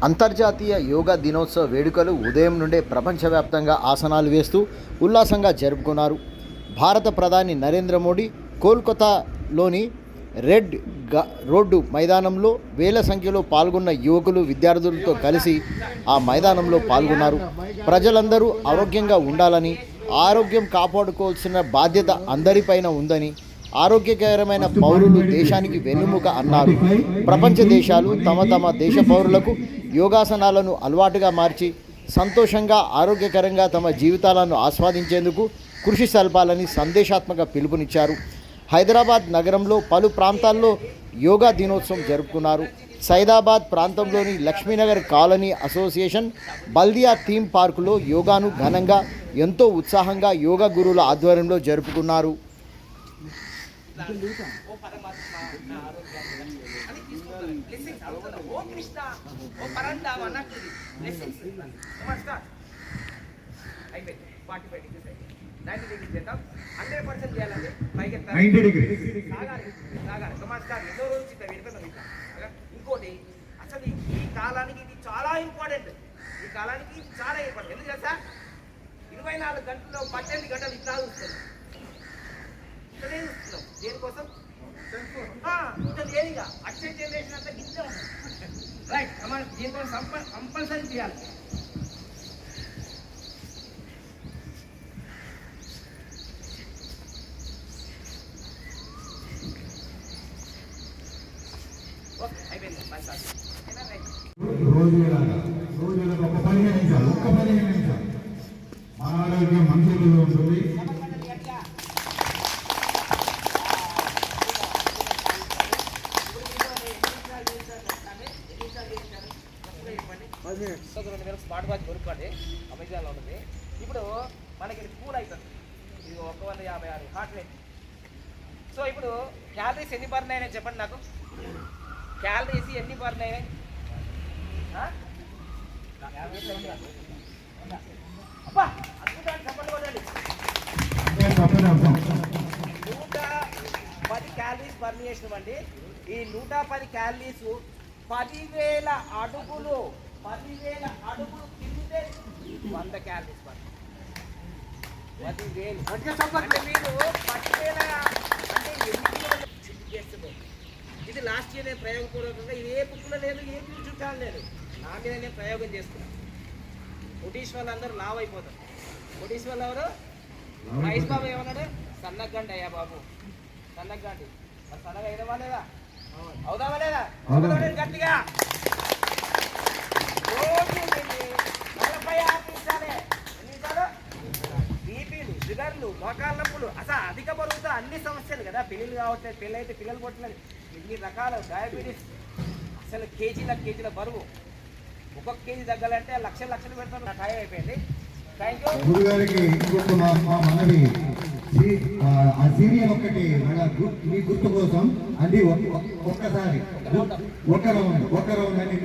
అంతర్జాతీయ యోగా దినోత్సవ వేడుకలు ఉదయం నుండే ప్రపంచవ్యాప్తంగా ఆసనాలు వేస్తూ ఉల్లాసంగా జరుపుకున్నారు. భారత ప్రధాని నరేంద్ర మోడీ కోల్కతాలోని రెడ్ రోడ్డు మైదానంలో వేల సంఖ్యలో పాల్గొన్న యువకులు విద్యార్థులతో కలిసి ఆ మైదానంలో పాల్గొన్నారు. ప్రజలందరూ ఆరోగ్యంగా ఉండాలని, ఆరోగ్యం కాపాడుకోవాల్సిన బాధ్యత అందరిపైన ఉందని, ఆరోగ్యకరమైన పౌరులు దేశానికి వెన్నుముక అన్నారు. ప్రపంచ దేశాలు తమ దేశ పౌరులకు యోగాసనాలను అలవాటుగా మార్చి సంతోషంగా ఆరోగ్యకరంగా తమ జీవితాలను ఆస్వాదించేందుకు కృషి సల్పాలని సందేశాత్మక పిలుపునిచ్చారు. హైదరాబాద్ నగరంలో పలు ప్రాంతాల్లో యోగా దినోత్సవం జరుపుకున్నారు. సైదాబాద్ ప్రాంతంలోని లక్ష్మీనగర్ కాలనీ అసోసియేషన్ బల్దియా థీమ్ పార్కులో యోగాను ఘనంగా ఎంతో ఉత్సాహంగా యోగా గురువుల ఆధ్వర్యంలో జరుపుకున్నారు. ఇంకోటి అసలు ఈ కాలానికి ఇది చాలా ఇంపార్టెంట్. ఈ కాలానికి చాలా ఇంపార్టెంట్. ఎందుకు తెలుసా? 24 గంటల్లో 18 గంటలు ఇట్లా చూస్తున్నాం. ఇక్కడే చూస్తున్నాం. దేనికోసం? ఇంకా దేనిగా అచ్చే జనరేషన్ అంతా గిట్టే ఉంది. రైట్, దీనికోసం కంపల్సరీ చేయాలి. రోజులకు ఒక 15 నిమిషాలు ఆరోగ్యం మంచిగా ఉంటుంది. స్మార్ట్ వాచ్ కొనుక్కోండి, అమెజాన్లో ఉంటుంది. ఇప్పుడు మనకి కూల్ అవుతుంది. ఇది 156 హార్ట్ రేట్. సో ఇప్పుడు క్యాలరీస్ ఎన్ని బర్న్ అయినాయి చెప్పండి నాకు. క్యాలరీస్ ఎన్ని బర్న్ అయినాయి? 110 క్యాలరీస్ బర్న్ చేసినామండి. ఈ 110 క్యాలరీస్ 10,000 అడుగులు తిరిగితే 100 క్యాలరీస్ బర్న్. 10,000 అంటే మీరు 10,000 అంటే ఎన్ని చేస్తున్నారు? ఇది లాస్ట్ ఇయర్ నేను ప్రయోగపూర్వకంగా ఇది ఏ బుక్లో లేదు, ఏ చూడాలి లేదు, నా మీద నేను ప్రయోగం చేస్తున్నాను. బ్రిటిష్ వాళ్ళందరూ లావ్ అయిపోతారు. బ్రిటిష్ వాళ్ళు ఎవరు? మహేష్ బాబు ఏమన్నాడు? సన్నగండి అయ్యా బాబు, సన్నగండి. మరి సన్నగా అయినవా లేదా? అవుదావా లేదా? గట్టిగా రోజు 46 నిమిషాలే. ఎన్ని నిమిషాలు? బీపీలు, షుగర్లు, మోకాళ్ళ నొప్పులు, అసలు అధిక బరువుతో అన్ని సమస్యలు కదా. పెళ్ళిళ్ళు కావట్లేదు, పెళ్ళి అయితే పిల్లలు పుట్టలేదు, ఇన్ని రకాల డయాబెటీస్, అసలు కేజీల బరువు. ఒక్కొక్క కేజీ తగ్గాలంటే లక్షలు పెడతాను. నా టైం అయిపోయింది. Thank you. గురుగారికి ఇంకొక మనవి, ఆ సీరియల్ ఒక్కటి మీ గుర్తు కోసం అది ఒక్కసారి ఒక రౌండ్ అని